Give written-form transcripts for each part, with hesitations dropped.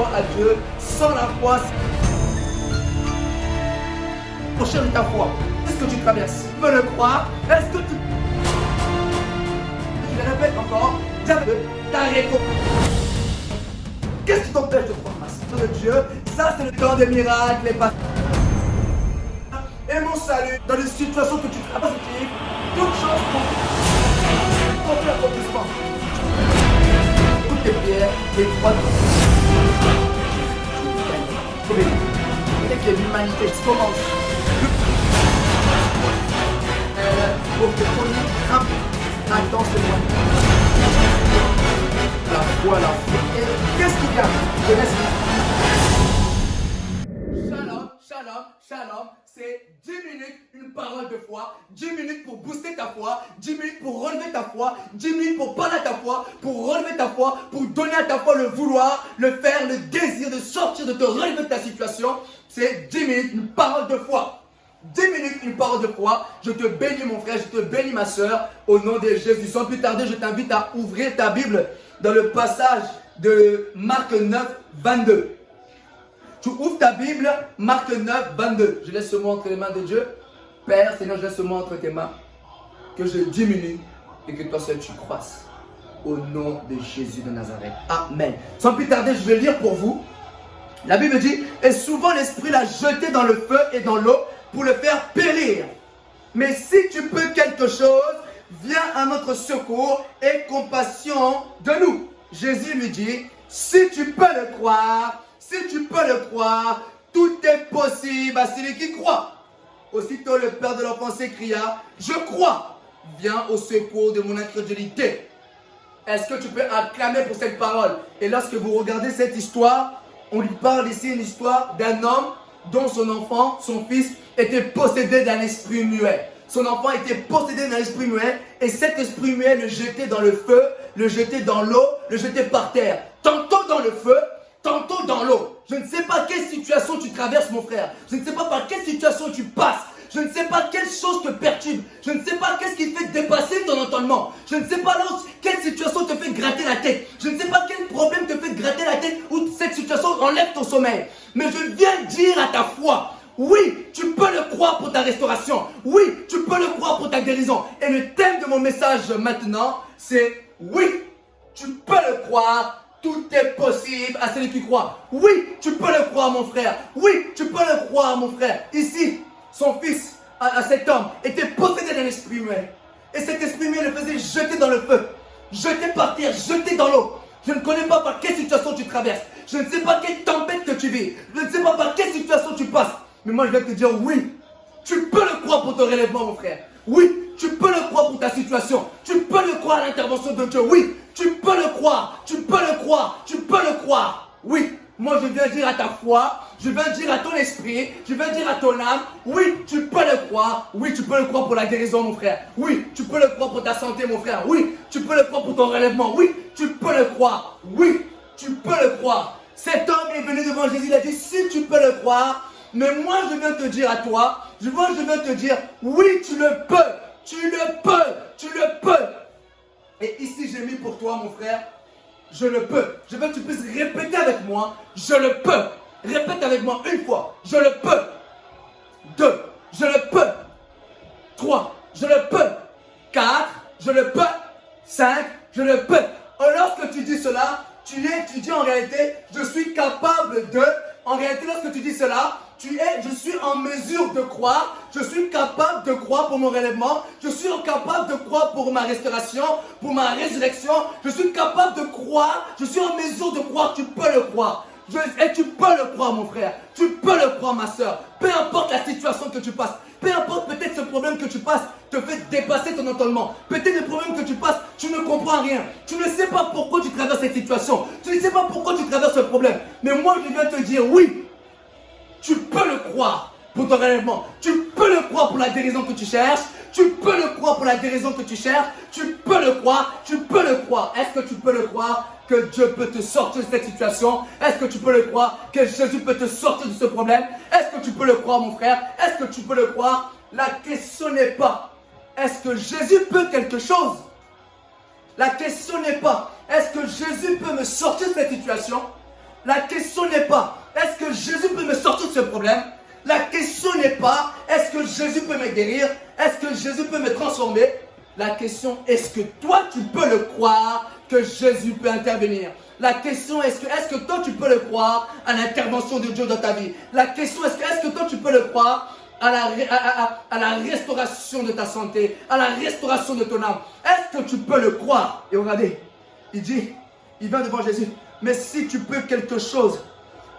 foi à Dieu. Sans la foi, c'est cherche ta foi. Est-ce que tu traverses? Tu peux le croire? Est-ce que tu... Je le répète encore, Dieu t'a récompensé. Qu'est-ce qui t'empêche de croire de Dieu? Ça, c'est le temps des miracles, les passages. Et mon salut, dans les situations que tu traverses, toute chose pour l'accomplissement. Toutes tes prières, les trois. Dès que l'humanité commence, pour que ton attends ce moment. La foi. Et qu'est-ce qu'il y a? Je laisse. Shalom, c'est 10 minutes, une parole de foi, 10 minutes pour booster ta foi, 10 minutes pour relever ta foi, 10 minutes pour parler à ta foi, pour relever ta foi, pour donner à ta foi le vouloir, le faire, le désir de sortir, de te relever de ta situation. C'est 10 minutes, une parole de foi. 10 minutes, une parole de foi. Je te bénis mon frère, je te bénis ma soeur, au nom de Jésus. Sans plus tarder, je t'invite à ouvrir ta Bible dans le passage de Marc 9, 22. Tu ouvres ta Bible, Marc 9, 22. Je laisse ce mot entre les mains de Dieu. Père, Seigneur, je laisse ce mot entre tes mains. Que je diminue et que toi seul tu croisses. Au nom de Jésus de Nazareth. Amen. Sans plus tarder, je vais lire pour vous. La Bible dit, et souvent l'Esprit l'a jeté dans le feu et dans l'eau pour le faire périr. Mais si tu peux quelque chose, viens à notre secours et compassion de nous. Jésus lui dit, si tu peux le croire, tout est possible à celui qui croit. Aussitôt le père de l'enfant s'écria, je crois, viens au secours de mon incrédulité. Est-ce que tu peux acclamer pour cette parole? Et lorsque vous regardez cette histoire, on lui parle ici une histoire d'un homme dont son enfant, son fils, était possédé d'un esprit muet. Son enfant était possédé d'un esprit muet et cet esprit muet le jetait dans le feu, le jetait dans l'eau, le jetait par terre. Tantôt dans le feu, tantôt dans l'eau. Je ne sais pas quelle situation tu traverses mon frère. Je ne sais pas par quelle situation tu passes. Je ne sais pas quelle chose te perturbe. Je ne sais pas qu'est-ce qui fait dépasser ton entendement. Je ne sais pas quelle situation te fait gratter la tête. Je ne sais pas quel problème te fait gratter la tête ou cette situation enlève ton sommeil. Mais je viens dire à ta foi, oui, tu peux le croire pour ta restauration. Oui, tu peux le croire pour ta guérison. Et le thème de mon message maintenant, c'est oui, tu peux le croire. Tout est possible à celui qui croit. Oui, tu peux le croire mon frère. Oui, tu peux le croire mon frère. Ici, son fils, à cet homme, était possédé d'un esprit muet. Et cet esprit muet le faisait jeter dans le feu, jeter par terre, jeter dans l'eau. Je ne connais pas par quelle situation tu traverses. Je ne sais pas quelle tempête que tu vis. Je ne sais pas par quelle situation tu passes. Mais moi je vais te dire oui, tu peux le croire pour ton relèvement mon frère. Oui, tu peux le croire pour ta situation. Tu peux le croire à l'intervention de Dieu. Oui, tu peux le croire. Tu peux le croire. Tu peux le croire. Oui, moi je viens dire à ta foi. Je viens dire à ton esprit. Je viens dire à ton âme. Oui, tu peux le croire. Oui, tu peux le croire pour la guérison mon frère. Oui, tu peux le croire pour ta santé mon frère. Oui, tu peux le croire pour ton relèvement. Oui, tu peux le croire. Oui, tu peux le croire. Cet homme est venu devant Jésus. Il a dit si tu peux le croire. Mais moi je viens te dire à toi. Je viens te dire oui, tu le peux. Tu le peux. Tu le peux. Et ici, j'ai mis pour toi, mon frère, je le peux. Je veux que tu puisses répéter avec moi, je le peux. Répète avec moi une fois, je le peux. 2, je le peux. 3, je le peux. 4, je le peux. 5, je le peux. Et lorsque tu dis cela, tu dis en réalité, je suis capable de. En réalité, lorsque tu dis cela, je suis en mesure de croire, je suis capable de croire pour mon relèvement, je suis capable de croire pour ma restauration, pour ma résurrection, je suis capable de croire, je suis en mesure de croire, tu peux le croire. Et tu peux le croire mon frère, tu peux le croire ma soeur, peu importe la situation que tu passes, peu importe peut-être ce problème que tu passes te fait dépasser ton entendement, peut-être le problème que tu passes, tu ne comprends rien, tu ne sais pas pourquoi tu traverses cette situation, tu ne sais pas pourquoi tu traverses ce problème, mais moi je viens te dire oui, tu peux le croire pour ton relèvement, tu peux le croire pour la guérison que tu cherches, tu peux le croire pour la guérison que tu cherches, tu peux le croire, tu peux le croire. Est-ce que tu peux le croire que Dieu peut te sortir de cette situation? Est-ce que tu peux le croire que Jésus peut te sortir de ce problème? Est-ce que tu peux le croire mon frère? Est-ce que tu peux le croire? La question n'est pas est-ce que Jésus peut quelque chose? La question n'est pas est-ce que Jésus peut me sortir de cette situation? La question n'est pas, est-ce que Jésus peut me sortir de ce problème? La question n'est pas, est-ce que Jésus peut me guérir? Est-ce que Jésus peut me transformer? La question, est-ce que toi, tu peux le croire que Jésus peut intervenir? La question, est-ce que toi, tu peux le croire à l'intervention de Dieu dans ta vie? La question, est-ce que toi, tu peux le croire à la restauration de ta santé, à la restauration de ton âme? Est-ce que tu peux le croire? Et regardez, il dit, il vient devant Jésus, mais si tu peux quelque chose,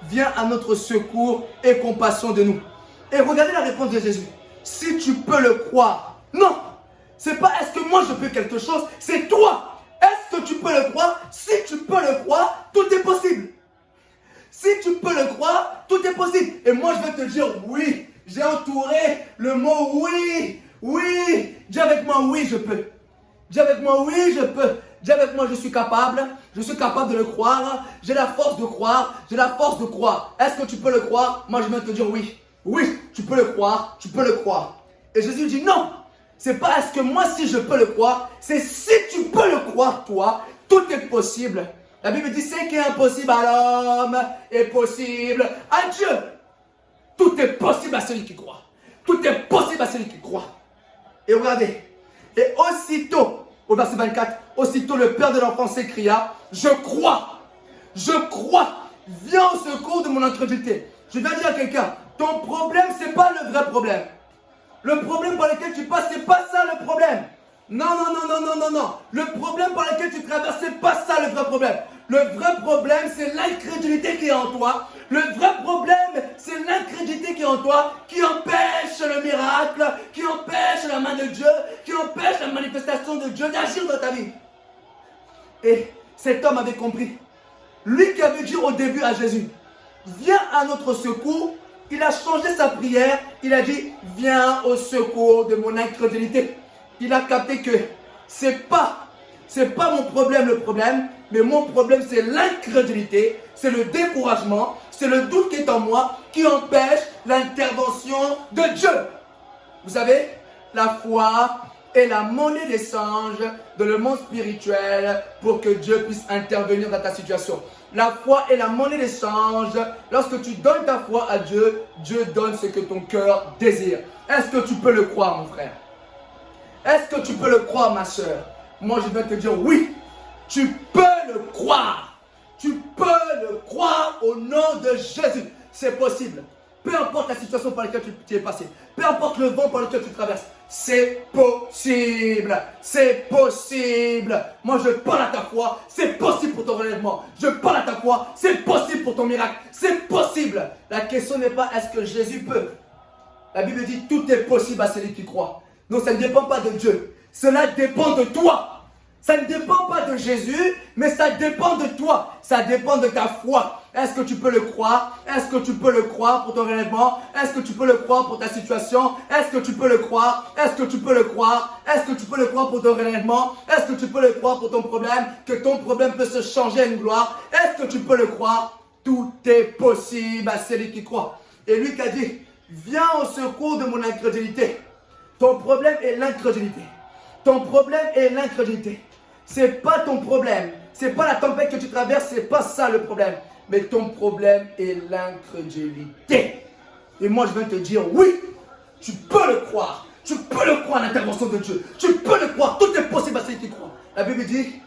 viens à notre secours et compassion de nous. Et regardez la réponse de Jésus. Si tu peux le croire. Non, c'est pas est-ce que moi je peux quelque chose, c'est toi. Est-ce que tu peux le croire? Si tu peux le croire, tout est possible. Si tu peux le croire, tout est possible. Et moi je vais te dire oui. J'ai entouré le mot oui. Oui. Dis avec moi oui, je peux. Dis avec moi oui, je peux. Dis avec moi, je suis capable de le croire, j'ai la force de croire, j'ai la force de croire. Est-ce que tu peux le croire? Moi, je viens te dire oui. Oui, tu peux le croire, tu peux le croire. Et Jésus dit non, c'est pas est-ce que moi, si je peux le croire, c'est si tu peux le croire, toi, tout est possible. La Bible dit, ce qui est impossible à l'homme est possible à Dieu. Tout est possible à celui qui croit. Tout est possible à celui qui croit. Et regardez, et aussitôt, au verset 24, aussitôt le père de l'enfant s'écria, je crois, viens au secours de mon incrédulité. Je viens dire à quelqu'un, ton problème, ce n'est pas le vrai problème. Le problème par lequel tu passes, ce n'est pas ça le problème. Non. Le problème par lequel tu traverses, ce n'est pas ça le vrai problème. Le vrai problème, c'est l'incrédulité qui est en toi. Le vrai problème, c'est l'incrédulité qui est en toi, qui empêche le miracle, qui empêche la main de Dieu, qui empêche la manifestation de Dieu d'agir dans ta vie. Et cet homme avait compris. Lui qui avait dit au début à Jésus, viens à notre secours, il a changé sa prière, il a dit, viens au secours de mon incrédulité. Il a capté que c'est pas mon problème le problème, mais mon problème c'est l'incrédulité, c'est le découragement, c'est le doute qui est en moi qui empêche l'intervention de Dieu. Vous savez, la foi est la monnaie d'échange de le monde spirituel pour que Dieu puisse intervenir dans ta situation. La foi est la monnaie d'échange. Lorsque tu donnes ta foi à Dieu, Dieu donne ce que ton cœur désire. Est-ce que tu peux le croire, mon frère? Est-ce que tu peux le croire, ma soeur? Moi, je vais te dire oui. Tu peux le croire. Tu peux le croire au nom de Jésus. C'est possible. Peu importe la situation par laquelle tu es passé. Peu importe le vent par lequel tu traverses. C'est possible. C'est possible. Moi, je parle à ta foi. C'est possible pour ton relèvement. Je parle à ta foi. C'est possible pour ton miracle. C'est possible. La question n'est pas est-ce que Jésus peut. La Bible dit tout est possible à celui qui croit. Donc, ça ne dépend pas de Dieu. Cela dépend de toi. Ça ne dépend pas de Jésus, mais ça dépend de toi. Ça dépend de ta foi. Est-ce que tu peux le croire? Est-ce que tu peux le croire pour ton relèvement? Est-ce que tu peux le croire pour ta situation? Est-ce que tu peux le croire? Est-ce que tu peux le croire? Est-ce que tu peux le croire pour ton relèvement? Est-ce que tu peux le croire pour ton problème? Que ton problème peut se changer à une gloire? Est-ce que tu peux le croire? Tout est possible à celui qui croit. Et lui qui a dit, viens au secours de mon incrédulité. Ton problème est l'incrédulité. Ton problème est l'incrédulité. C'est pas ton problème. C'est pas la tempête que tu traverses. C'est pas ça le problème. Mais ton problème est l'incrédulité. Et moi, je viens te dire, oui, tu peux le croire. Tu peux le croire à l'intervention de Dieu. Tu peux le croire. Tout est possible à celui qui croit. La Bible dit,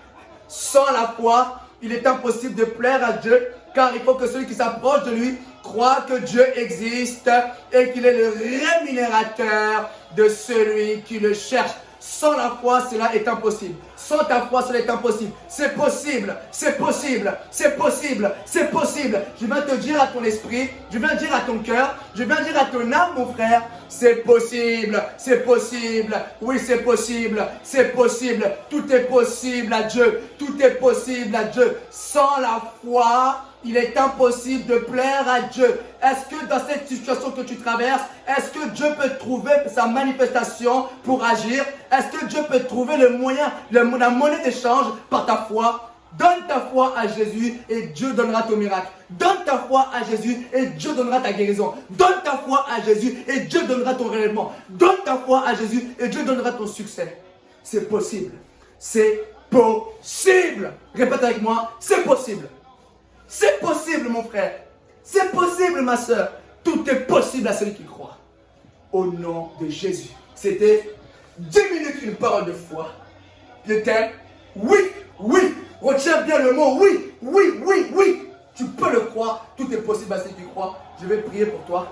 sans la foi, il est impossible de plaire à Dieu. Car il faut que celui qui s'approche de lui croit que Dieu existe et qu'il est le rémunérateur de celui qui le cherche. Sans la foi, cela est impossible. Sans ta foi, cela est impossible. C'est possible, c'est possible, c'est possible, c'est possible. Je viens te dire à ton esprit, je viens dire à ton cœur, je viens dire à ton âme, mon frère, c'est possible, c'est possible. Oui, c'est possible, c'est possible. Tout est possible à Dieu, tout est possible à Dieu. Sans la foi, il est impossible de plaire à Dieu. Est-ce que dans cette situation que tu traverses, est-ce que Dieu peut trouver sa manifestation pour agir? Est-ce que Dieu peut trouver le moyen, la monnaie d'échange par ta foi? Donne ta foi à Jésus et Dieu donnera ton miracle. Donne ta foi à Jésus et Dieu donnera ta guérison. Donne ta foi à Jésus et Dieu donnera ton relèvement. Donne ta foi à Jésus et Dieu donnera ton succès. C'est possible. C'est possible. Répète avec moi, c'est possible. C'est possible, mon frère. C'est possible, ma soeur. Tout est possible à celui qui croit. Au nom de Jésus. C'était 10 minutes, une parole de foi. Je t'aime. Oui, oui. Retiens bien le mot oui, oui, oui, oui. Tu peux le croire. Tout est possible à celui qui croit. Je vais prier pour toi.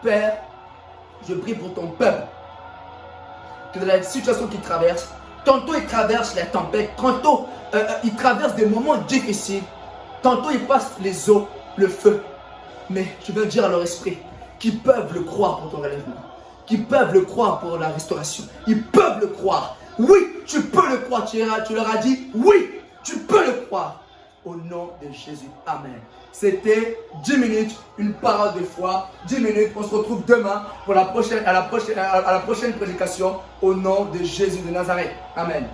Père, je prie pour ton peuple. Que dans la situation qu'il traverse, tantôt il traverse la tempête, tantôt il traverse des moments difficiles, tantôt il passe les eaux, le feu. Mais je veux dire à leur esprit qu'ils peuvent le croire pour ton relèvement, qu'ils peuvent le croire pour la restauration. Ils peuvent le croire. Oui, tu peux le croire. Tu leur as dit oui, tu peux le croire. Au nom de Jésus. Amen. C'était 10 minutes, une parole de foi. 10 minutes. On se retrouve demain pour à la prochaine prédication au nom de Jésus de Nazareth. Amen.